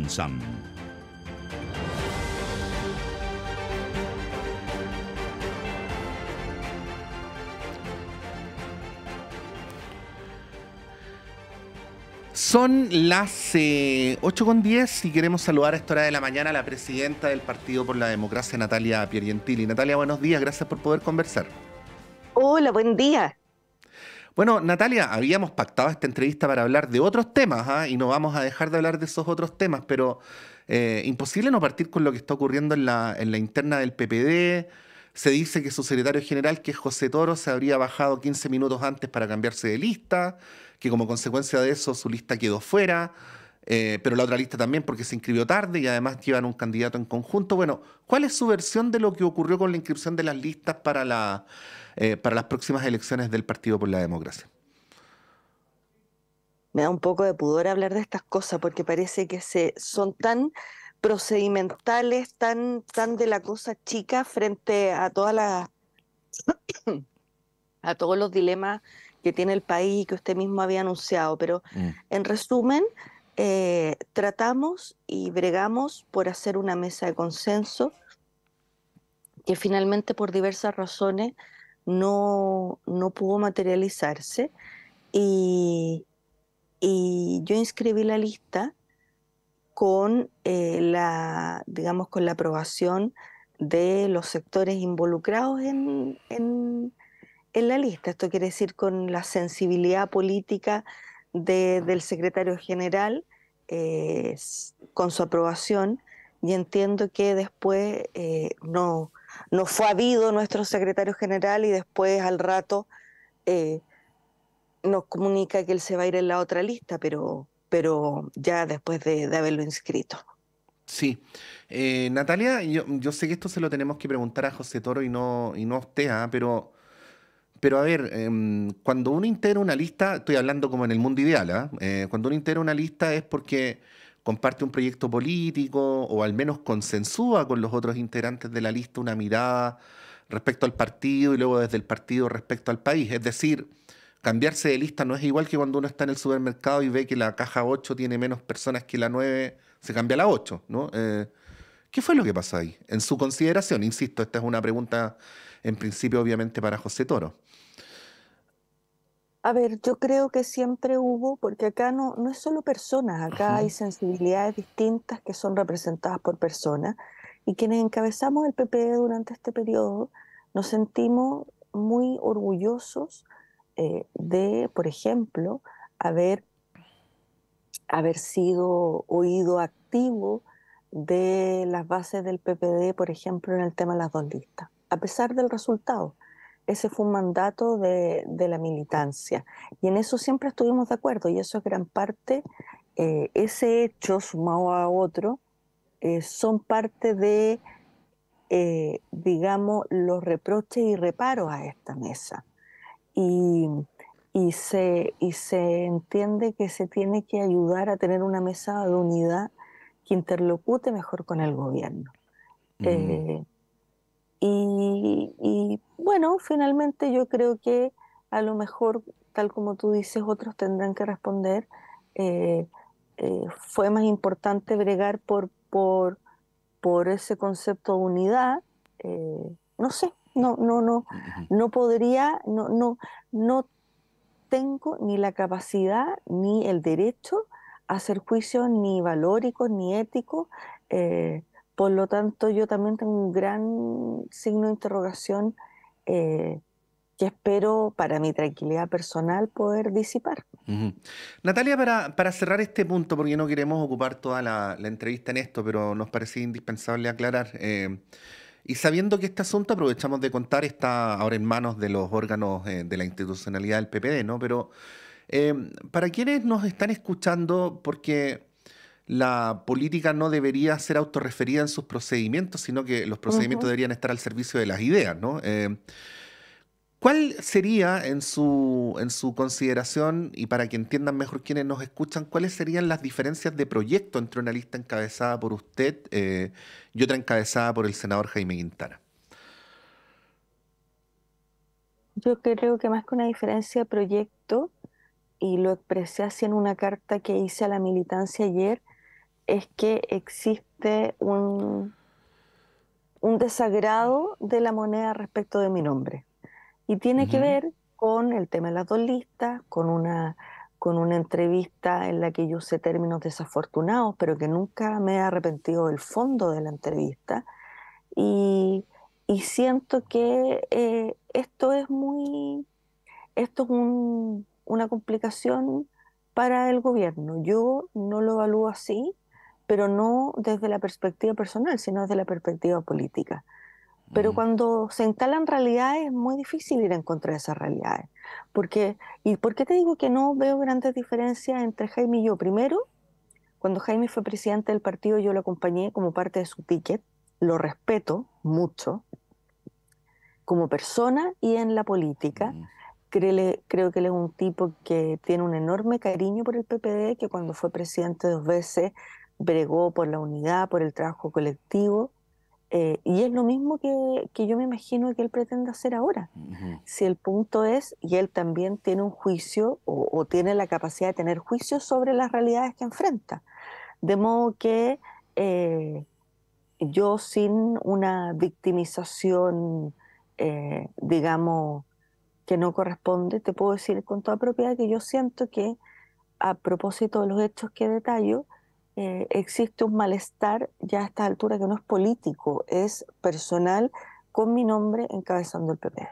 Sam. Son las 8:10 y queremos saludar a esta hora de la mañana a la presidenta del Partido por la Democracia, Natalia Piergentili. Natalia, buenos días, gracias por poder conversar. Hola, buen día. Bueno, Natalia, habíamos pactado esta entrevista para hablar de otros temas, ¿ah? Y no vamos a dejar de hablar de esos otros temas, pero imposible no partir con lo que está ocurriendo en la interna del PPD. Se dice que su secretario general, que es José Toro, se habría bajado 15 minutos antes para cambiarse de lista, que como consecuencia de eso su lista quedó fuera, pero la otra lista también porque se inscribió tarde y además llevan un candidato en conjunto. Bueno, ¿cuál es su versión de lo que ocurrió con la inscripción de las listas para las próximas elecciones del Partido por la Democracia? Me da un poco de pudor hablar de estas cosas porque parece que son tan procedimentales, tan de la cosa chica frente a a todos los dilemas que tiene el país y que usted mismo había anunciado. Pero Mm. en resumen, tratamos y bregamos por hacer una mesa de consenso que finalmente por diversas razones no pudo materializarse. Y, y yo inscribí la lista con digamos, con la aprobación de los sectores involucrados en la lista. Esto quiere decir con la sensibilidad política del secretario general, con su aprobación, y entiendo que después no fue habido nuestro secretario general y después al rato eh, nos comunica que él se va a ir en la otra lista, pero ya después de haberlo inscrito. Sí. Natalia, yo sé que esto se lo tenemos que preguntar a José Toro y no a usted, ¿ah? Pero a ver, cuando uno integra una lista, estoy hablando como en el mundo ideal, ¿ah? Cuando uno integra una lista es porque comparte un proyecto político o al menos consensúa con los otros integrantes de la lista una mirada respecto al partido y luego desde el partido respecto al país. Es decir, cambiarse de lista no es igual que cuando uno está en el supermercado y ve que la caja 8 tiene menos personas que la 9, se cambia a la 8, ¿no? ¿Qué fue lo que pasó ahí? En su consideración, insisto, esta es una pregunta en principio obviamente para José Toro. A ver, yo creo que siempre hubo, porque acá no es solo personas, acá hay Ujú. sensibilidades distintas que son representadas por personas, y quienes encabezamos el PPD durante este periodo nos sentimos muy orgullosos por ejemplo, haber, haber sido oído activo de las bases del PPD, por ejemplo, en el tema de las dos listas, a pesar del resultado. Ese fue un mandato de la militancia y en eso siempre estuvimos de acuerdo y eso es gran parte, ese hecho sumado a otro, son parte de, digamos, los reproches y reparos a esta mesa. Y, y se entiende que se tiene que ayudar a tener una mesa de unidad que interlocute mejor con el gobierno. Mm. Eh, bueno, finalmente yo creo que a lo mejor, tal como tú dices, otros tendrán que responder. eh, Fue más importante bregar por ese concepto de unidad. No sé, Ujú. no podría, no tengo ni la capacidad ni el derecho a hacer juicios ni valóricos ni éticos. Por lo tanto, yo también tengo un gran signo de interrogación, eh, que espero para mi tranquilidad personal poder disipar. Ujú. Natalia, para cerrar este punto, porque no queremos ocupar toda la entrevista en esto, pero nos parecía indispensable aclarar, y sabiendo que este asunto, aprovechamos de contar, está ahora en manos de los órganos de la institucionalidad del PPD, ¿no? Pero eh, para quienes nos están escuchando, porque la política no debería ser autorreferida en sus procedimientos, sino que los procedimientos Ujú. deberían estar al servicio de las ideas, ¿no? ¿Cuál sería en su consideración, y para que entiendan mejor quienes nos escuchan, cuáles serían las diferencias de proyecto entre una lista encabezada por usted y otra encabezada por el senador Jaime Quintana? Yo creo que más que una diferencia de proyecto, y lo expresé así en una carta que hice a la militancia ayer, es que existe un desagrado de la moneda respecto de mi nombre. Y tiene que Ujú. ver con el tema de las dos listas, con una entrevista en la que yo usé términos desafortunados, pero que nunca me he arrepentido del fondo de la entrevista. Y, y siento que esto es una complicación para el gobierno. Yo no lo evalúo así, pero no desde la perspectiva personal, sino desde la perspectiva política. Pero Mm. cuando se instalan realidades es muy difícil ir en contra de esas realidades. ¿Y por qué te digo que no veo grandes diferencias entre Jaime y yo? Primero, cuando Jaime fue presidente del partido, yo lo acompañé como parte de su ticket, lo respeto mucho como persona y en la política. Mm. Creo que él es un tipo que tiene un enorme cariño por el PPD, que cuando fue presidente 2 veces bregó por la unidad, por el trabajo colectivo, y es lo mismo que yo me imagino que él pretende hacer ahora. Ujú. Si el punto es, y él también tiene un juicio o tiene la capacidad de tener juicio sobre las realidades que enfrenta. De modo que yo sin una victimización, digamos, que no corresponde, te puedo decir con toda propiedad que yo siento que a propósito de los hechos que detallo, existe un malestar ya a esta altura que no es político, es personal con mi nombre encabezando el PP.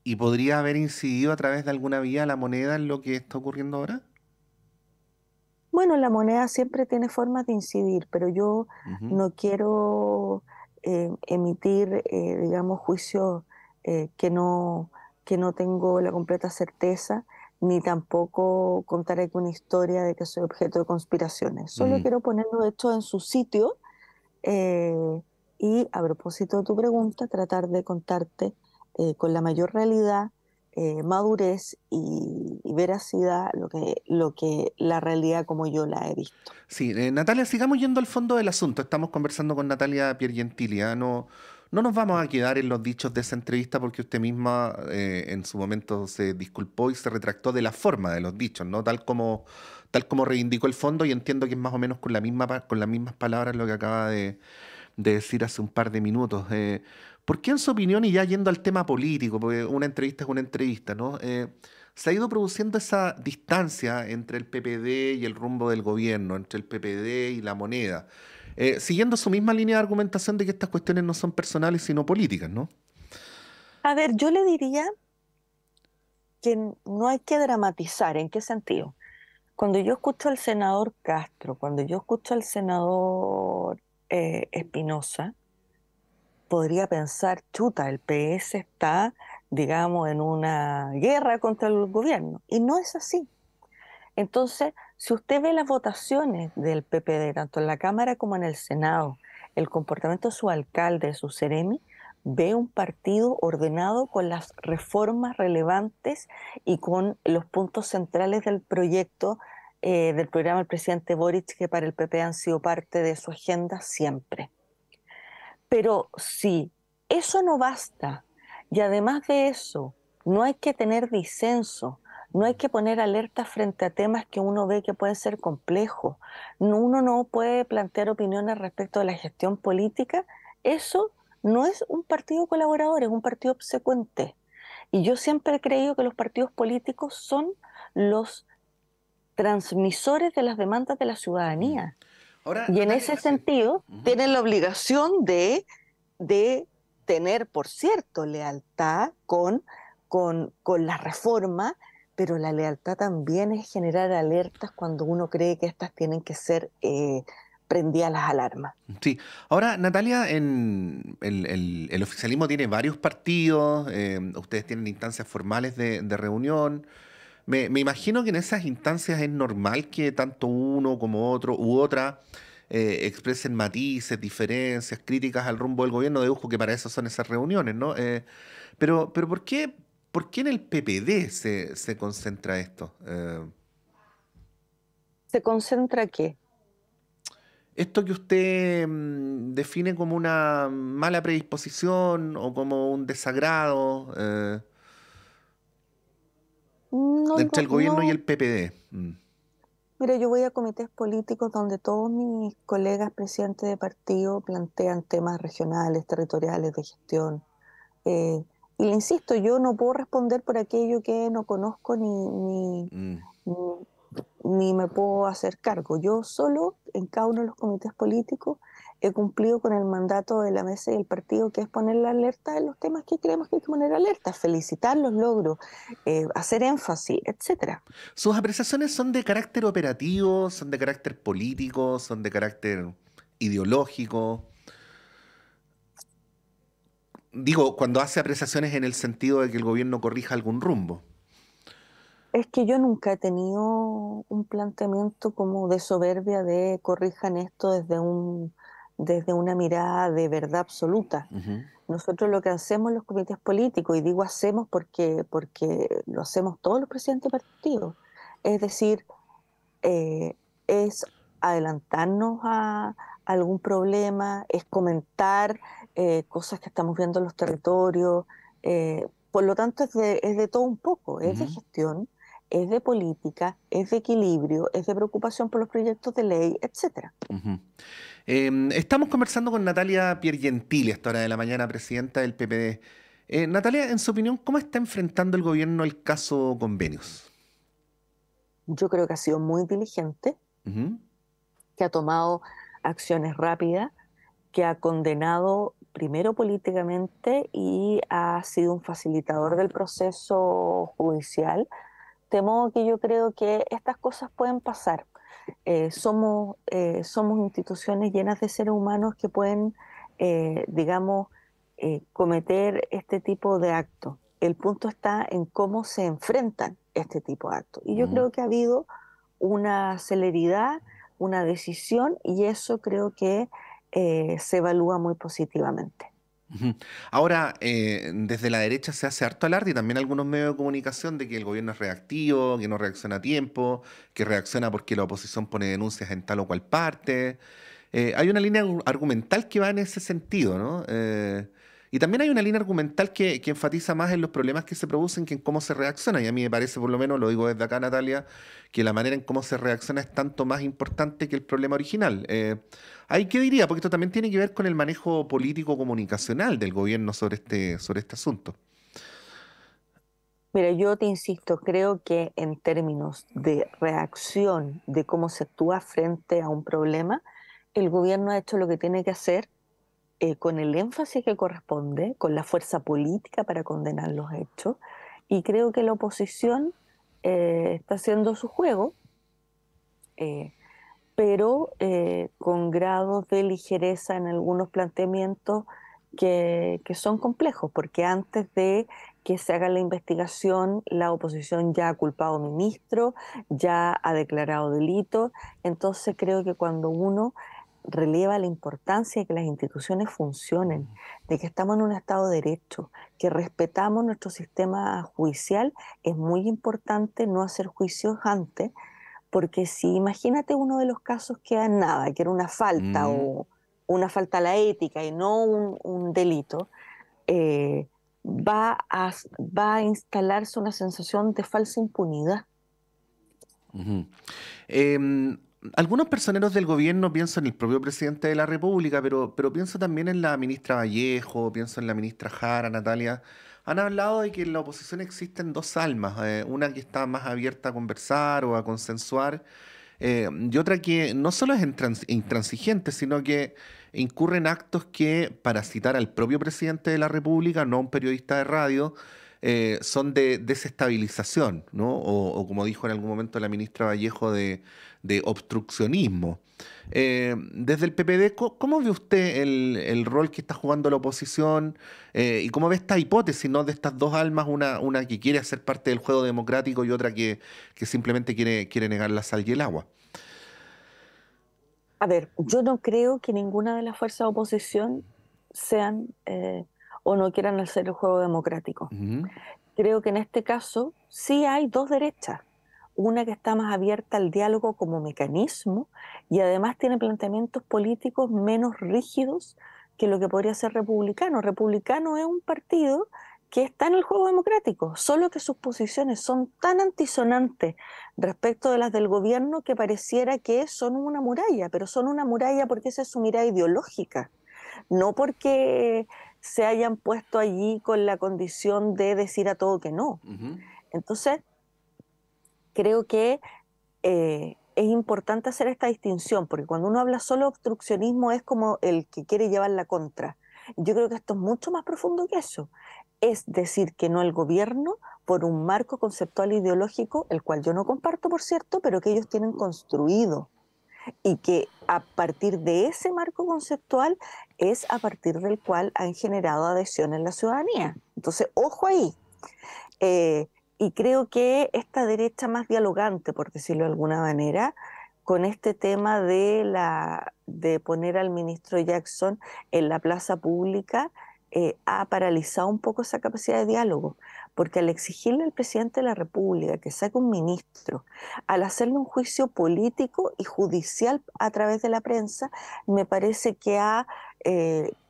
¿Y podría haber incidido a través de alguna vía la moneda en lo que está ocurriendo ahora? Bueno, la moneda siempre tiene formas de incidir, pero yo Ujú. no quiero emitir, digamos, juicios que no tengo la completa certeza, ni tampoco contar aquí una historia de que soy objeto de conspiraciones. Solo Mm. quiero poner los hechos en su sitio. Eh, y a propósito de tu pregunta, tratar de contarte con la mayor realidad, madurez y veracidad lo que la realidad como yo la he visto. Sí, Natalia, sigamos yendo al fondo del asunto. Estamos conversando con Natalia Piergentili, ¿ah? No, no nos vamos a quedar en los dichos de esa entrevista porque usted misma en su momento se disculpó y se retractó de la forma de los dichos, ¿no? Tal como reivindicó el fondo y entiendo que es más o menos con con las mismas palabras lo que acaba de decir hace un par de minutos. ¿Por qué en su opinión, y ya yendo al tema político, porque una entrevista es una entrevista, ¿no? Se ha ido produciendo esa distancia entre el PPD y el rumbo del gobierno, entre el PPD y la moneda, siguiendo su misma línea de argumentación de que estas cuestiones no son personales sino políticas, ¿no? A ver, yo le diría que no hay que dramatizar. ¿En qué sentido? Cuando yo escucho al senador Castro, cuando yo escucho al senador Espinosa, podría pensar, chuta, el PS está, digamos, en una guerra contra el gobierno. Y no es así. Entonces, si usted ve las votaciones del PPD, tanto en la Cámara como en el Senado, el comportamiento de su alcalde, de su seremi, ve un partido ordenado con las reformas relevantes y con los puntos centrales del proyecto, del programa del presidente Boric, que para el PP han sido parte de su agenda siempre. Pero si eso no basta, y además de eso, no hay que tener disenso, no hay que poner alerta frente a temas que uno ve que pueden ser complejos, uno no puede plantear opiniones respecto de la gestión política, eso no es un partido colaborador, es un partido obsecuente. Y yo siempre he creído que los partidos políticos son los transmisores de las demandas de la Mm. ciudadanía. Ahora, Y en Natalia, ese sí. sentido, Ujú. tienen la obligación de tener, por cierto, lealtad con la reforma, pero la lealtad también es generar alertas cuando uno cree que estas tienen que ser prendidas las alarmas. Sí, ahora Natalia, el oficialismo tiene varios partidos, ustedes tienen instancias formales de reunión. Me imagino que en esas instancias es normal que tanto uno como otro u otra expresen matices, diferencias, críticas al rumbo del gobierno. Dedujo que para eso son esas reuniones, ¿no? Pero por qué en el PPD se concentra esto? ¿Se concentra qué? Esto que usted define como una mala predisposición o como un desagrado No, entre no, el gobierno y no, el PPD. Mm. Mira, yo voy a comités políticos donde todos mis colegas presidentes de partido plantean temas regionales, territoriales, de gestión. Eh, y le insisto, yo no puedo responder por aquello que no conozco Mm. ni, ni me puedo hacer cargo. Yo solo, en cada uno de los comités políticos, he cumplido con el mandato de la mesa y el partido, que es poner la alerta en los temas que creemos que hay que poner alerta, felicitar los logros, hacer énfasis, etcétera. ¿Sus apreciaciones son de carácter operativo, son de carácter político, son de carácter ideológico? Digo, cuando hace apreciaciones en el sentido de que el gobierno corrija algún rumbo. Es que yo nunca he tenido un planteamiento como de soberbia de corrijan esto desde una mirada de verdad absoluta. Ujú, Nosotros lo que hacemos en los comités políticos, y digo hacemos porque lo hacemos todos los presidentes de partidos, es decir, eh, es adelantarnos a algún problema, es comentar cosas que estamos viendo en los territorios. Por lo tanto, es de todo un poco, es de ujú, gestión, es de política, es de equilibrio, es de preocupación por los proyectos de ley, etcétera. ujú. Estamos conversando con Natalia Piergentili a esta hora de la mañana, presidenta del PPD. Natalia, en su opinión, ¿cómo está enfrentando el gobierno el caso Convenios? Yo creo que ha sido muy diligente, Ujú, que ha tomado acciones rápidas, que ha condenado primero políticamente y ha sido un facilitador del proceso judicial. De modo que yo creo que estas cosas pueden pasar. Somos instituciones llenas de seres humanos que pueden, digamos, cometer este tipo de actos. El punto está en cómo se enfrentan este tipo de actos. Y yo ujú. creo que ha habido una celeridad, una decisión, y eso creo que se evalúa muy positivamente. Ujú. Ahora, desde la derecha se hace harto alarde y también algunos medios de comunicación de que el gobierno es reactivo, que no reacciona a tiempo, que reacciona porque la oposición pone denuncias en tal o cual parte. Hay una línea argumental que va en ese sentido, ¿no? Y también hay una línea argumental que enfatiza más en los problemas que se producen que en cómo se reacciona. Y a mí me parece, por lo menos, lo digo desde acá, Natalia, que la manera en cómo se reacciona es tanto más importante que el problema original. ¿Ahí qué diría? Porque esto también tiene que ver con el manejo político-comunicacional del gobierno sobre este asunto. Mira, yo te insisto, creo que en términos de reacción, de cómo se actúa frente a un problema, el gobierno ha hecho lo que tiene que hacer, con el énfasis que corresponde, con la fuerza política para condenar los hechos, y creo que la oposición está haciendo su juego, eh, pero con grados de ligereza en algunos planteamientos que son complejos, porque antes de que se haga la investigación, la oposición ya ha culpado a ministro, ya ha declarado delito. Entonces creo que cuando uno releva la importancia de que las instituciones funcionen, de que estamos en un Estado de Derecho, que respetamos nuestro sistema judicial, es muy importante no hacer juicios antes, porque si imagínate uno de los casos que era nada, que era una falta Mm, o una falta a la ética y no un delito, eh, va a instalarse una sensación de falsa impunidad. ujú. Em, Algunos personeros del gobierno, pienso en el propio presidente de la República, pero pienso también en la ministra Vallejo, pienso en la ministra Jara, Natalia, han hablado de que en la oposición existen dos almas, una que está más abierta a conversar o a consensuar, y otra que no solo es intransigente, sino que incurre en actos que, para citar al propio presidente de la República, no a un periodista de radio, son de desestabilización, ¿no? O como dijo en algún momento la ministra Vallejo, de obstruccionismo. Desde el PPD, ¿cómo ve usted el rol que está jugando la oposición y cómo ve esta hipótesis, ¿no? De estas dos almas, una que quiere hacer parte del juego democrático y otra que simplemente quiere negar la sal y el agua? A ver, yo no creo que ninguna de las fuerzas de oposición sean o no quieran hacer el juego democrático. Ujú, Creo que en este caso sí hay dos derechas, una que está más abierta al diálogo como mecanismo y además tiene planteamientos políticos menos rígidos que lo que podría ser republicano. Republicano es un partido que está en el juego democrático, solo que sus posiciones son tan antisonantes respecto de las del gobierno que pareciera que son una muralla, pero son una muralla porque esa es su mirada ideológica, no porque se hayan puesto allí con la condición de decir a todo que no. Ujú. Entonces, creo que es importante hacer esta distinción, porque cuando uno habla solo de obstruccionismo es como el que quiere llevar la contra. Yo creo que esto es mucho más profundo que eso. Es decir, que no el gobierno por un marco conceptual ideológico, el cual yo no comparto, por cierto, pero que ellos tienen construido y que a partir de ese marco conceptual es a partir del cual han generado adhesión en la ciudadanía. Entonces, ojo ahí. Eh, y creo que esta derecha más dialogante, por decirlo de alguna manera, con este tema de poner al ministro Jackson en la plaza pública, ha paralizado un poco esa capacidad de diálogo, porque al exigirle al presidente de la República que saque un ministro, al hacerle un juicio político y judicial a través de la prensa, me parece que ha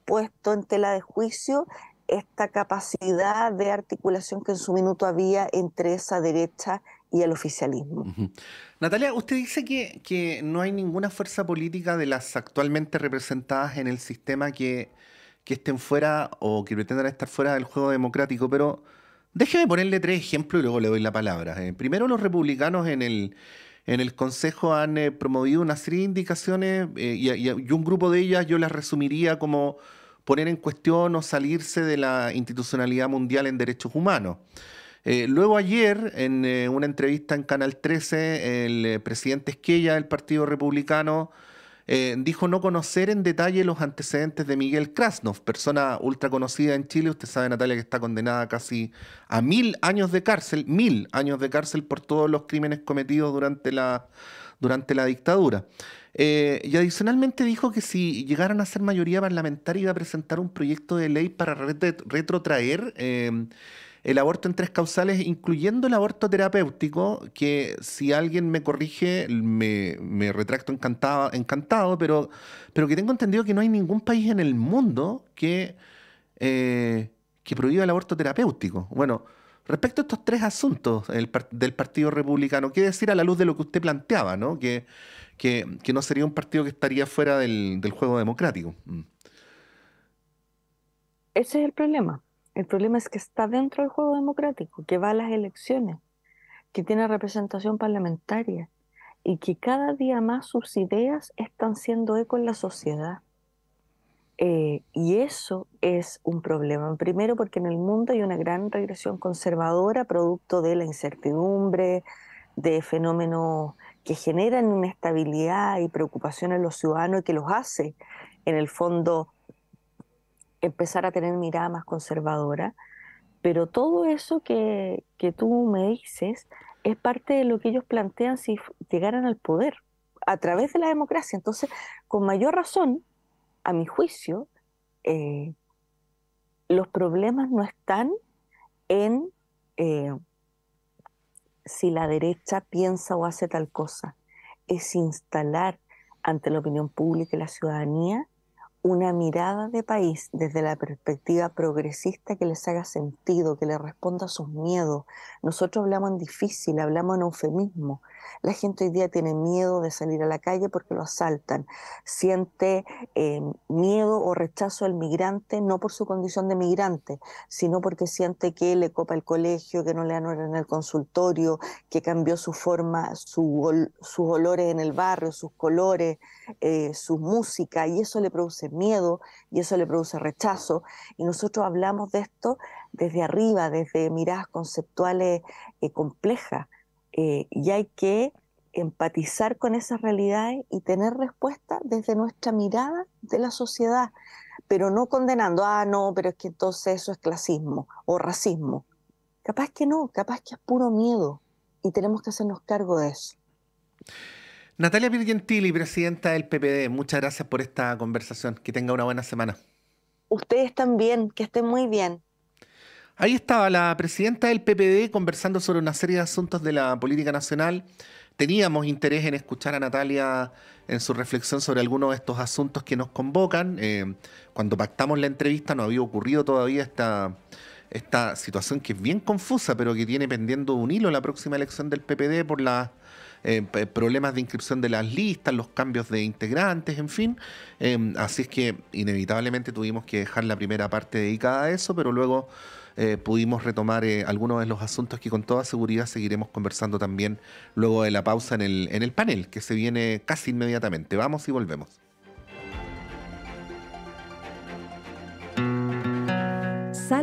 puesto en tela de juicio esta capacidad de articulación que en su minuto había entre esa derecha y el oficialismo. Ujú. Natalia, usted dice que no hay ninguna fuerza política de las actualmente representadas en el sistema que estén fuera o que pretendan estar fuera del juego democrático, pero déjeme ponerle tres ejemplos y luego le doy la palabra. Primero, los republicanos en el Consejo han promovido una serie de indicaciones y un grupo de ellas yo las resumiría como poner en cuestión o salirse de la institucionalidad mundial en derechos humanos. Luego ayer, en una entrevista en Canal 13, el presidente Esquella del Partido Republicano dijo no conocer en detalle los antecedentes de Miguel Krasnov, persona ultra conocida en Chile. Usted sabe, Natalia, que está condenada casi a 1000 años de cárcel, 1000 años de cárcel por todos los crímenes cometidos durante la dictadura. Y adicionalmente dijo que si llegaran a ser mayoría parlamentaria iba a presentar un proyecto de ley para retrotraer el aborto en tres causales, incluyendo el aborto terapéutico, que si alguien me corrige, me retracto encantado, pero que tengo entendido que no hay ningún país en el mundo que prohíba el aborto terapéutico. Bueno, respecto a estos tres asuntos del Partido Republicano, ¿qué decir a la luz de lo que usted planteaba, ¿no? Que no sería un partido que estaría fuera del juego democrático. Mm. Ese es el problema. El problema es que está dentro del juego democrático, que va a las elecciones, que tiene representación parlamentaria y que cada día más sus ideas están siendo eco en la sociedad. Y eso es un problema. Primero porque en el mundo hay una gran regresión conservadora producto de la incertidumbre, de fenómenos que generan inestabilidad y preocupación en los ciudadanos y que los hace, en el fondo, empezar a tener mirada más conservadora. Pero todo eso que tú me dices es parte de lo que ellos plantean si llegaran al poder a través de la democracia. Entonces, con mayor razón, a mi juicio, eh, los problemas no están en eh, si la derecha piensa o hace tal cosa, es instalar ante la opinión pública y la ciudadanía una mirada de país desde la perspectiva progresista que les haga sentido, que les responda a sus miedos. Nosotros hablamos en difícil, hablamos en eufemismo. La gente hoy día tiene miedo de salir a la calle porque lo asaltan. Siente miedo o rechazo al migrante, no por su condición de migrante, sino porque siente que le copa el colegio, que no le dan hora en el consultorio, que cambió su forma, sus olores en el barrio, sus colores, su música, y eso le produce miedo y eso le produce rechazo. Y nosotros hablamos de esto desde arriba, desde miradas conceptuales complejas. Y hay que empatizar con esas realidades y tener respuesta desde nuestra mirada de la sociedad, pero no condenando, ah, no, pero es que entonces eso es clasismo o racismo. Capaz que no, capaz que es puro miedo y tenemos que hacernos cargo de eso. Natalia Pirgentili, presidenta del PPD, muchas gracias por esta conversación. Que tenga una buena semana. Ustedes también, que estén muy bien. Ahí estaba la presidenta del PPD conversando sobre una serie de asuntos de la política nacional. Teníamos interés en escuchar a Natalia en su reflexión sobre algunos de estos asuntos que nos convocan. Cuando pactamos la entrevista no había ocurrido todavía esta situación que es bien confusa, pero que tiene pendiendo un hilo la próxima elección del PPD por los problemas de inscripción de las listas, los cambios de integrantes, en fin. Así es que inevitablemente tuvimos que dejar la primera parte dedicada a eso, pero luego pudimos retomar algunos de los asuntos que con toda seguridad seguiremos conversando también luego de la pausa en el panel, que se viene casi inmediatamente. Vamos y volvemos.